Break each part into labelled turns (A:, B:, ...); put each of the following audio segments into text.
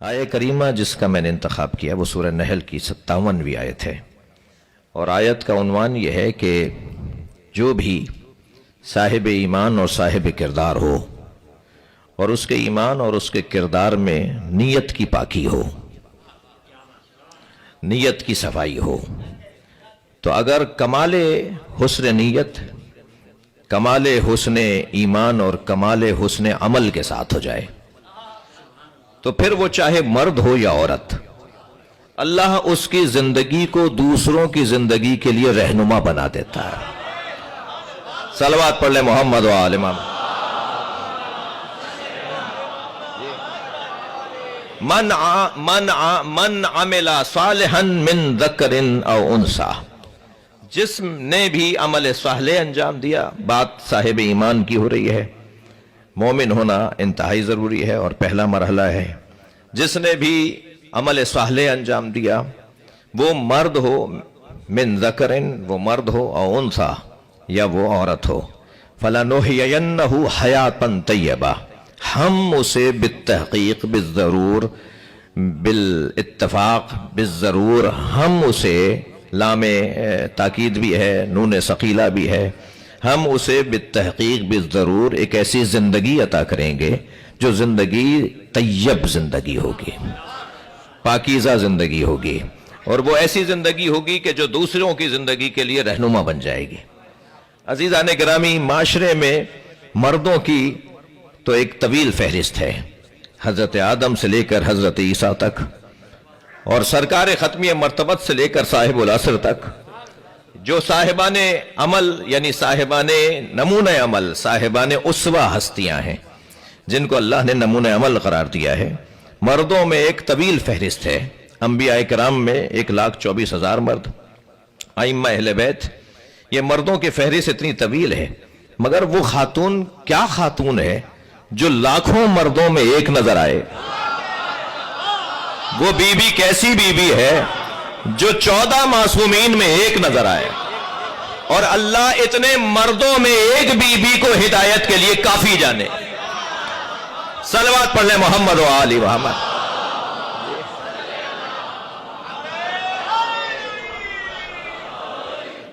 A: آیت کریمہ جس کا میں نے انتخاب کیا وہ سورہ نحل کی 57ویں آیت ہے، اور آیت کا عنوان یہ ہے کہ جو بھی صاحب ایمان اور صاحب کردار ہو اور اس کے ایمان اور اس کے کردار میں نیت کی پاکی ہو، نیت کی صفائی ہو، تو اگر کمال حسن نیت، کمال حسن ایمان اور کمال حسن عمل کے ساتھ ہو جائے تو پھر وہ چاہے مرد ہو یا عورت، اللہ اس کی زندگی کو دوسروں کی زندگی کے لیے رہنما بنا دیتا ہے۔ صلوات پڑھ لیں محمد و آل محمد۔ من عمل صالحا من ذکر او انثى، جس نے بھی عمل صالح انجام دیا، بات صاحب ایمان کی ہو رہی ہے، مومن ہونا انتہائی ضروری ہے اور پہلا مرحلہ ہے۔ جس نے بھی عمل صالح انجام دیا، وہ مرد ہو، من ذکرن، وہ مرد ہو، او انثى، یا وہ عورت ہو، فَلَنُحْيَيَنَّهُ حَيَاةً طَيِّبَةً، ہم اسے بالتحقیق، بالضرور، بالاتفاق، بالضرور، ہم اسے، لام تاکید بھی ہے، نون ثقیلہ بھی ہے، ہم اسے بالتحقیق، بالضرور ایک ایسی زندگی عطا کریں گے جو زندگی طیب زندگی ہوگی، پاکیزہ زندگی ہوگی، اور وہ ایسی زندگی ہوگی کہ جو دوسروں کی زندگی کے لیے رہنما بن جائے گی۔ عزیزان گرامی، معاشرے میں مردوں کی تو ایک طویل فہرست ہے، حضرت آدم سے لے کر حضرت عیسیٰ تک، اور سرکار ختمی مرتبت سے لے کر صاحب العصر تک، جو صاحبان عمل یعنی صاحبان نمونہ عمل، صاحبان اسوہ ہستیاں ہیں جن کو اللہ نے نمونہ عمل قرار دیا ہے، مردوں میں ایک طویل فہرست ہے۔ انبیاء کرام میں 1,24,000 مرد، ائمہ اہل بیت، یہ مردوں کی فہرست اتنی طویل ہے، مگر وہ خاتون کیا خاتون ہے جو لاکھوں مردوں میں ایک نظر آئے؟ وہ بی بی کیسی بی بی ہے جو 14 معصومین میں ایک نظر آئے؟ اور اللہ اتنے مردوں میں ایک بی بی کو ہدایت کے لیے کافی جانے۔ صلوات پڑھ لیں محمد و آل محمد۔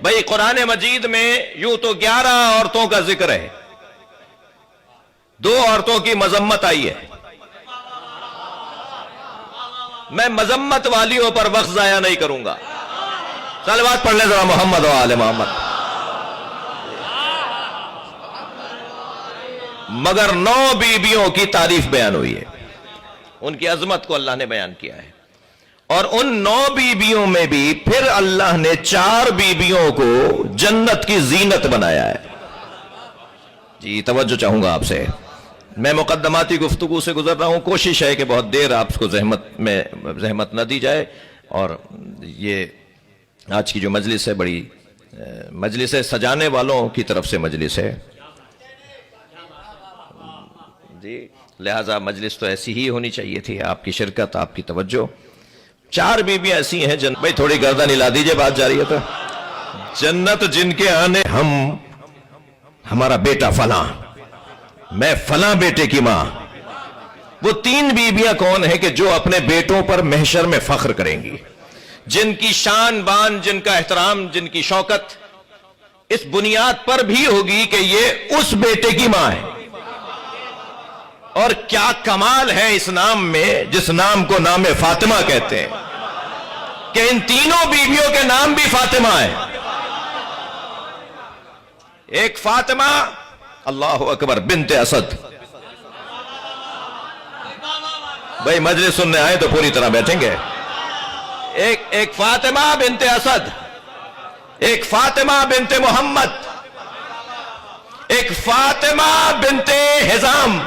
A: بھئی قرآن مجید میں یوں تو 11 عورتوں کا ذکر ہے، 2 عورتوں کی مذمت آئی ہے۔ میں مذمت والیوں پر وقت ضائع نہیں کروں گا، صلوات پڑھ لیں ذرا محمد و آل محمد۔ مگر 9 بیویوں کی تعریف بیان ہوئی ہے، ان کی عظمت کو اللہ نے بیان کیا ہے، اور ان 9 بیویوں میں بھی پھر اللہ نے 4 بیویوں کو جنت کی زینت بنایا ہے۔ جی توجہ چاہوں گا آپ سے، میں مقدماتی گفتگو سے گزر رہا ہوں، کوشش ہے کہ بہت دیر آپ کو زحمت نہ دی جائے، اور یہ آج کی جو مجلس ہے بڑی مجلس ہے، سجانے والوں کی طرف سے مجلس ہے جی، لہٰذا مجلس تو ایسی ہی ہونی چاہیے تھی، آپ کی شرکت، آپ کی توجہ۔ 4 بیویاں ایسی ہیں بھئی تھوڑی گردن ہلا دیجئے، بات جاری ہے تو، جنت جن کے آنے ہمارا بیٹا فلاں، میں فلاں بیٹے کی ماں، وہ 3 بیویاں کون ہیں کہ جو اپنے بیٹوں پر محشر میں فخر کریں گی، جن کی شان بان، جن کا احترام، جن کی شوکت اس بنیاد پر بھی ہوگی کہ یہ اس بیٹے کی ماں ہے۔ اور کیا کمال ہے اس نام میں، جس نام کو نام فاطمہ کہتے ہیں، کہ ان تینوں بیویوں کے نام بھی فاطمہ ہے۔ ایک فاطمہ، اللہ اکبر، بنت اسد، بھئی مجلس سننے آئے تو پوری طرح بیٹھیں گے۔ ایک فاطمہ بنت اسد، ایک فاطمہ بنت محمد، ایک فاطمہ بنت حزام،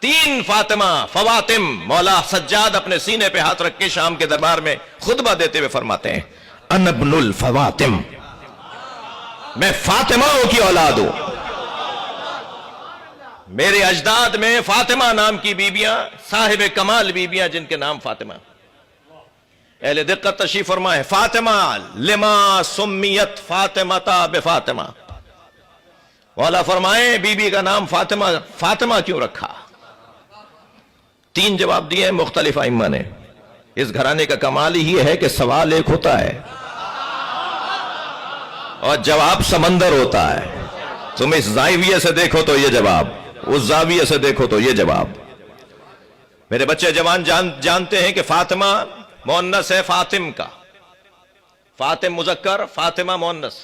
A: 3 فاطمہ، فواطم۔ مولا سجاد اپنے سینے پہ ہاتھ رکھ کے شام کے دربار میں خطبہ دیتے ہوئے فرماتے ہیں، انا ابن الفواطم، میں فاطمہ کی اولاد ہوں، میرے اجداد میں فاطمہ نام کی بیویاں، صاحب کمال بیویاں جن کے نام فاطمہ۔ اہل دقت تشریف فرمائے، فاطمہ لما سمیت فاطمہ بفاطمہ، مولا فرمائے بی بی کا نام فاطمہ کیوں رکھا؟ 3 جواب دیے ہیں مختلف ائمہ نے. اس گھرانے کا کمال ہی ہے کہ سوال ایک ہوتا ہے اور جواب سمندر ہوتا ہے. تم اس زاویے سے دیکھو تو یہ جواب، اس زاویے سے دیکھو تو یہ جواب. میرے بچے جوان جانتے ہیں کہ فاطمہ مؤنث ہے فاطم کا، فاطم مذکر، فاطمہ مؤنث.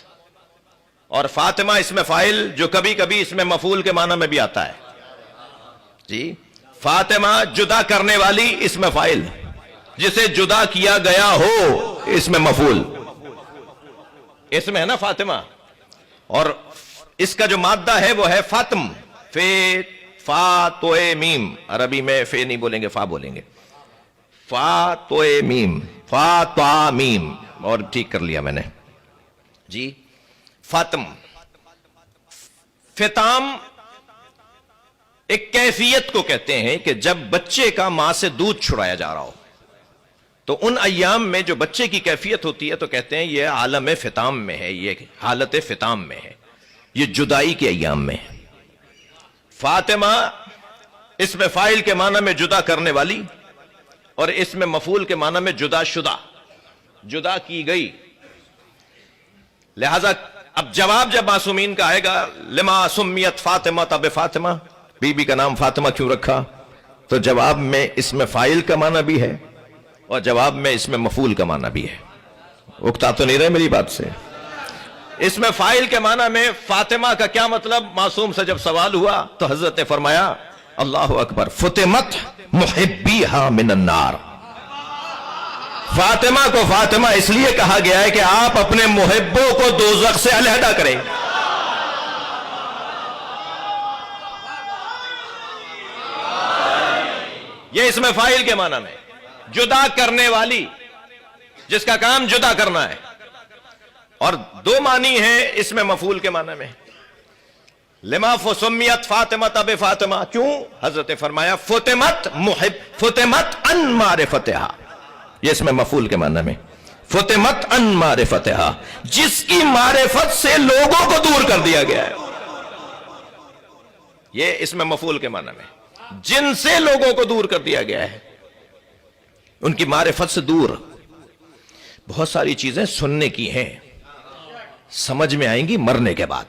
A: اور فاطمہ اسم فاعل جو کبھی کبھی اس میں مفعول کے معنی میں بھی آتا ہے. جی فاطمہ جدا کرنے والی اسم فاعل، جسے جدا کیا گیا ہو اس میں مفعول، اس میں ہے نا فاطمہ. اور اس کا جو مادہ ہے وہ ہے فاطم، فے فا تو میم. عربی میں فے نہیں بولیں گے، فا بولیں گے. فا تو میم، فا تا میم. اور ٹھیک کر لیا میں نے. جی فاطم. فطام ایک کیفیت کو کہتے ہیں کہ جب بچے کا ماں سے دودھ چھڑایا جا رہا ہو تو ان ایام میں جو بچے کی کیفیت ہوتی ہے تو کہتے ہیں یہ عالم فطام میں ہے، یہ حالت فطام میں ہے، یہ جدائی کے ایام میں ہے. فاطمہ اس میں فاعل کے معنی میں جدا کرنے والی، اور اس میں مفعول کے معنی میں جدا شدہ، جدا کی گئی. لہذا اب جواب جب معصومین کا آئے گا، لما سمیت فاطمہ تب فاطمہ، بی بی کا نام فاطمہ کیوں رکھا، تو جواب میں اس میں فاعل کا معنی بھی ہے اور جواب میں اس میں مفعول کا معنی بھی ہے. اکتا تو نہیں رہے میری بات سے. اس میں فاعل کے معنی میں فاطمہ کا کیا مطلب، معصوم سے جب سوال ہوا تو حضرت نے فرمایا اللہ اکبر، فطمت محبیہا من النار. فاطمہ کو فاطمہ اس لیے کہا گیا ہے کہ آپ اپنے محبوں کو دوزخ سے علیحدہ کریں. یہ اس میں فاعل کے معنی میں جدا کرنے والی، جس کا کام جدا کرنا ہے. اور 2 معنی ہیں اس میں مفعول کے معنی میں. لما فسمیت فاطمہ تب فاطمہ، کیوں؟ حضرت نے فرمایا فطمت فطمت ان معرفتہا، یہ اس میں مفعول کے معنی میں. فطمت ان معرفتہا، جس کی معرفت سے لوگوں کو دور کر دیا گیا ہے. یہ اس میں مفعول کے معنی میں، جن سے لوگوں کو دور کر دیا گیا ہے، ان کی معرفت سے دور. بہت ساری چیزیں سننے کی ہیں، سمجھ میں آئیں گی مرنے کے بعد.